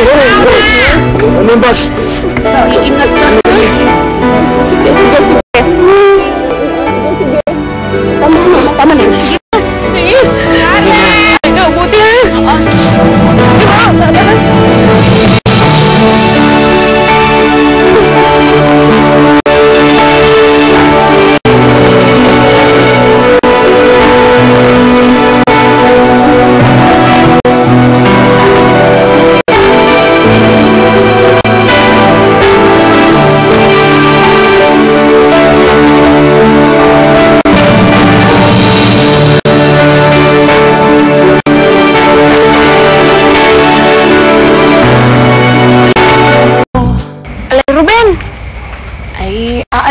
Ano yung boss? Iingat ka. Sige. Tama na. Sige. Ikaw, buti ha.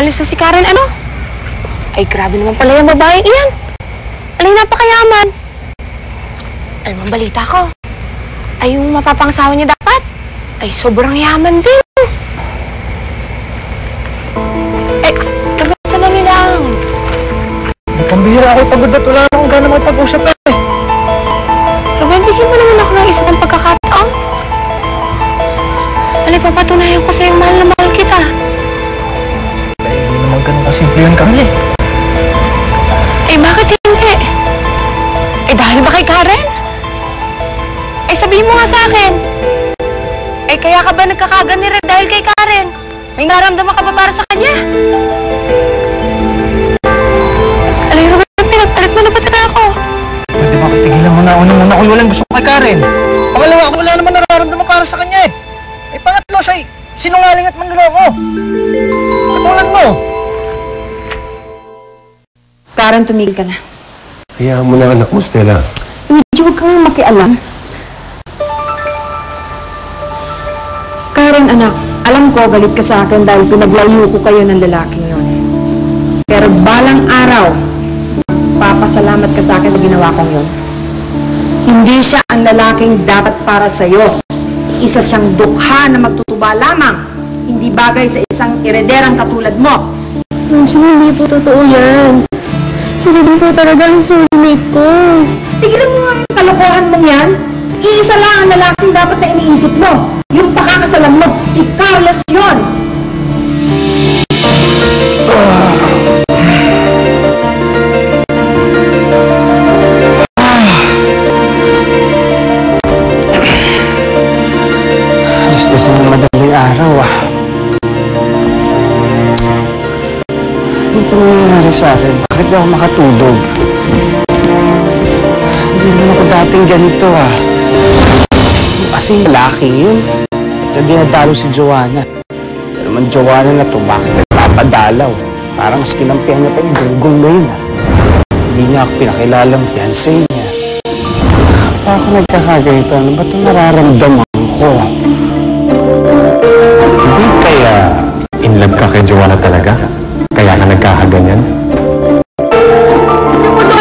Aalis na si Karen, ano? Ay, grabe naman pala yung babaeng iyan. Alay, napakayaman. Alam mo, balita ko. Ay, yung mapapangsawa niya dapat. Ay, sobrang yaman din. Eh, sandali lang. Pambihira ako pagod at wala akong gana magpag-usap eh. Ruben, bigyan mo naman ako ng isa ng pagkakataon. Alay, papatunayan ko sa'yo mahal na mahal kita. Ganun kasimple yun, Carl eh. Eh, bakit hindi? Eh, dahil ba kay Karen? Eh, sabihin mo nga sa akin. Eh, kaya ka ba nagkakaganira dahil kay Karen? May naramdaman ka ba para sa kanya? Alay, Ruben, pinagpalit mo na ba talaga ako? Pwede ba kitigilan mo na? Unang-una ko walang gusto kay Karen. Pangalawa ako, wala naman nararamdaman para sa kanya eh. Eh, pangatlo siya eh. Sinungaling at manloloko. Katulad mo. Karen, tumigil ka na. Hayaan mo na anak mo, Stella. Medyo huwag kang makialam. Karen, anak, alam ko galit ka sa akin dahil pinaglayo ko kayo ng lalaking yon. Pero balang araw, papasalamat ka sa akin sa ginawa kong yon. Hindi siya ang lalaking dapat para sa'yo. Isa siyang dukha na magtutuba lamang. Hindi bagay sa isang irederang katulad mo. Hindi po totoo yan. Sila din po talaga ang soulmate ko. Tigilan mo nga yung kalokohan mong yan. Iisa lang ang lalaking dapat na iniisip mo. Yung pakakasalan mo, si Carlos yun. Gusto mo madaling araw Ito na nangyari sa akin. Bakit ba ako makatulog? Hindi naman ako dating ganito Kasi yung lalaking yun. Ito dinadalo si Joanna. Pero man Joanna na to, bakit nagpapadalaw? Parang mas kinampihan niya pa yung gunggong na yun Hindi niya ako pinakilalang fiancé niya. Pa ako nagkakaganito? Ano ba itong nararamdaman ko? Hindi kaya in love ka kay Joanna talaga? Kaya ka nagkakaganyan?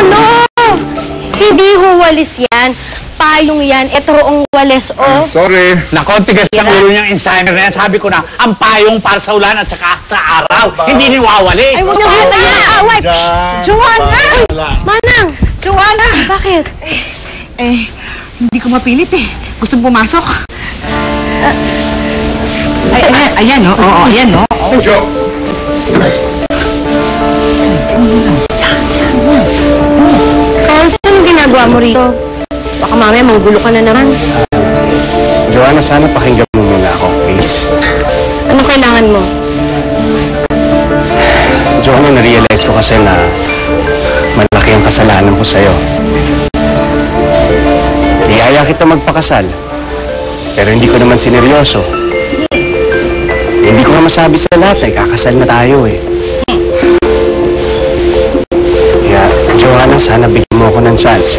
No! Hindi huwalis yan. Payong yan. Ito ang walis, Sorry. Nako, tigas ang ulo niyang insider na yan. Sabi ko na, ang payong para sa ulan at saka sa araw. Hindi niwawali. Ay, huwag na huwag na! Away! Joanna! Manang! Joanna! Bakit? Hindi ko mapilit Gusto mo pumasok? Ayan, ayan, Jo! Carlos, anong ginagawa mo rito? Baka mamaya manggulo ka na naman. Joanna, sana pakinggan mo muna ako, please. Ano kailangan mo? Joanna, na-realize ko kasi na malaki ang kasalanan ko sa'yo. Iyaya kita magpakasal, pero hindi ko naman sineryoso. Hindi ko nga masabi sa lahat kakasal na tayo Kaya, Joanna, sana bigyan mo ako ng chance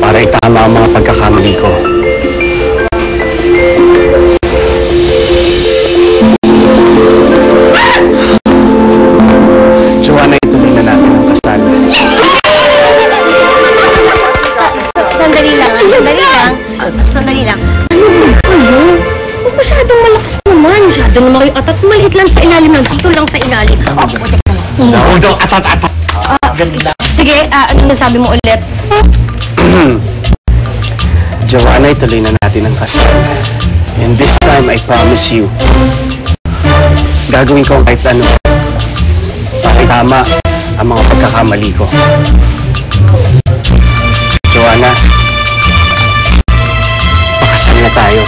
para itama ang mga pagkakamali ko. Joanna, ituloy na natin ang kasal. Sandali lang. Huwag masyadong malakas naman. Masyado naman kayo atat. Maliit lang sa ilalim lang. Dito lang sa ilalim. Nakudo, atat. Ganda. Sige, ano nasabi mo ulit? Joanna, ituloy na natin ang kasal. And this time, I promise you, gagawin ko kahit ano para tama ang mga pagkakamali ko. Joanna, pakasal na tayo.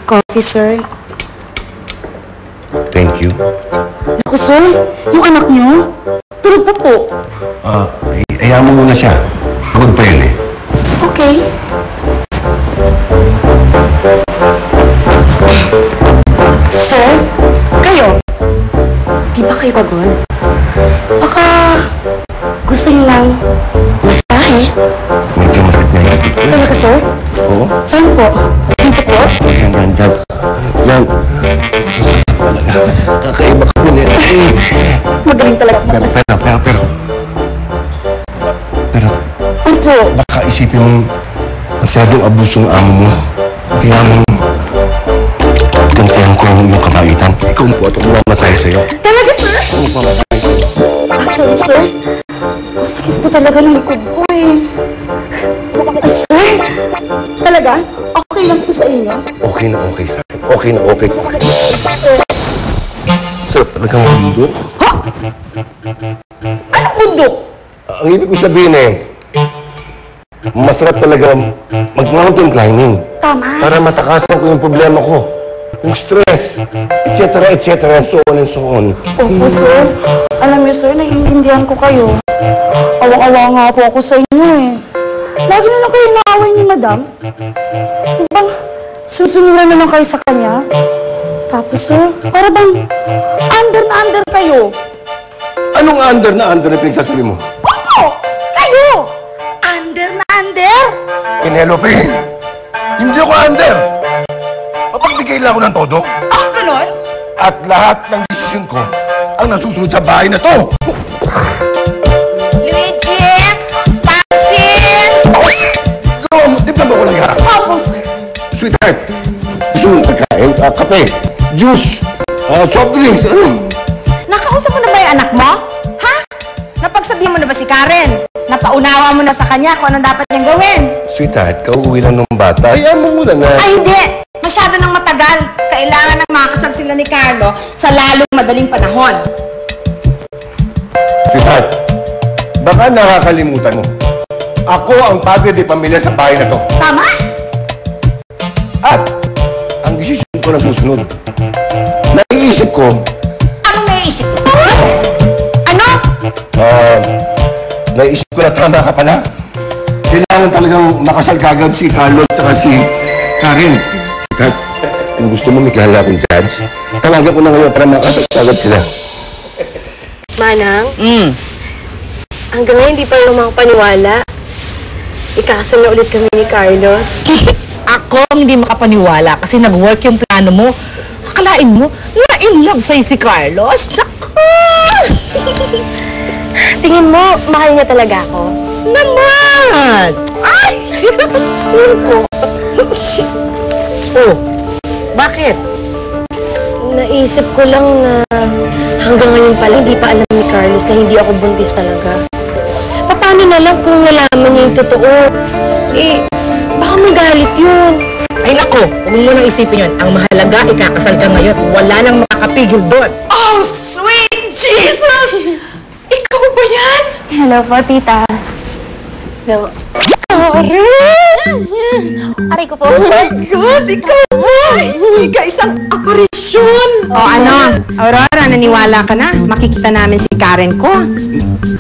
Coffee, sir. Thank you. Naku, sir, yung anak niyo, tulog pa po. Ayaw mo muna siya. Pagod pa yun eh. Okay. Sir, kayo? Di ba kayo pagod? Baka gusto niyo lang masahe? Medyo masakit na yung dito. Talaga, sir? Oo. Saan po? Dito po? Yan, yan, yan. Yan. Talaga. Kakaiba ka mo nila. Magaling talaga. Pero. Opo. Baka isipin mong masyadong abuso ng amo mo. Kaya mong gantihan ko yung kabaitan. Ikaw po at ako mamasahe sa'yo. Talaga, sir? Ako mamasahe sa'yo. Actually, sir, ang sakit po talaga ng likod ko eh. Ay, sir? Talaga? Okay lang po sa inyo? Okay na okay sa akin. Okay na okay sa akin. Sir, talagang bundok? Ha? Anong bundok? Ang ibig ko sabihin eh, masarap talaga mag-mountain climbing. Tama. Para matakasan ko yung problema ko. Yung stress, etc., and so on and so on. Opo, sir. Alam niyo, sir, naiintindihan ko kayo. Awang-awa nga po ako sa inyo eh. Lagi na lang kayo naaway ni madam. Bang, susunuran na lang kayo sa kanya. Tapos, sir, para bang under na under kayo. Anong under na pinagsasabi mo? Opo! Kayo! Under na under! Penelope, hindi ako under. Mapagbigay lang ako ng todo. Ah, ganon? At lahat ng desisyon ko ang nasusunod sa bahay na to. Luigi! Paxin! Gawa mo, tiplan mo ko lang yan. Opo, sir. Sweetheart, gusto mo pagkain? Kape, juice, soft drinks, ano? Nakausap mo na ba yung anak mo? Ha? Napagsabihan mo na ba si Karen? Napaunawa mo na sa kanya kung anong dapat niyang gawin? Sweetheart, kauuwi lang ng bata. Hayaan mo muna na. Ay, hindi! Masyado nang matagal. Kailangan nang makasal sila ni Carlo sa lalong madaling panahon. Sweetheart, baka nakakalimutan mo. Ako ang padre de pamilya sa bahay na to. Tama? At ang desisyon ko na susunod. Naiisip ko, Anong naiisip mo? Ano? naisip ko na tama ka pala. Kailangan talagang makasal kagad si Carlo at saka si Karen. Kat, kung gusto mo may kilala akong judge, tawagan ko na ngayon para makasal kagad sila. Manang? Hanggang ngayon, hindi pa rin makapaniwala. Ikasal na ulit kami ni Carlos. Ako ang hindi makapaniwala kasi nag-work yung plano mo. Akalain mo, na-in love sa'yo si Carlos? Naku! Tingin mo, mahal niya talaga ako? Naman! Ay! Yun ko. Oh, bakit? Naisip ko lang na hanggang ngayon pala, hindi pa alam ni Carlos na hindi ako buntis talaga. Paano na lang kung nalaman niya yung totoo? Eh, baka magalit yun. Ay nako, huwag mo nang isipin yun. Ang mahalaga, ikakasal ka ngayon. Wala nang makakapigil doon. Oh, sweet Jesus! Ikaw ba yan? Hello po, tita. Hello. Karen! Aray ko po. Oh my God! Ikaw ba? Hindi ka isang aparisyon! O ano, Aurora, naniwala ka na? Makikita namin si Karen ko.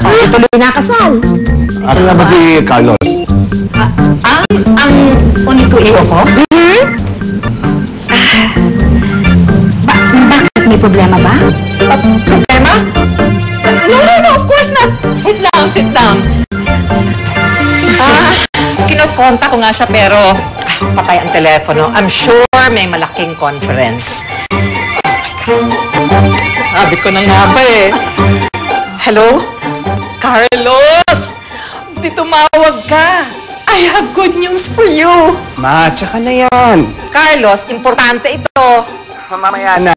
Tuloy na kasal. Asa nga ba si Carlos? Ang unikuiyo ko? Bakit? May problema ba? Problema? No, of course not. Sit down. Kinokonta ko nga siya pero patay ang telepono. I'm sure may malaking conference. Oh my God. Sabi ko na nga ba eh. Hello? Carlos! Di tumawag ka. I have good news for you. Ma, tsaka na yan. Carlos, importante ito. Mamaya na.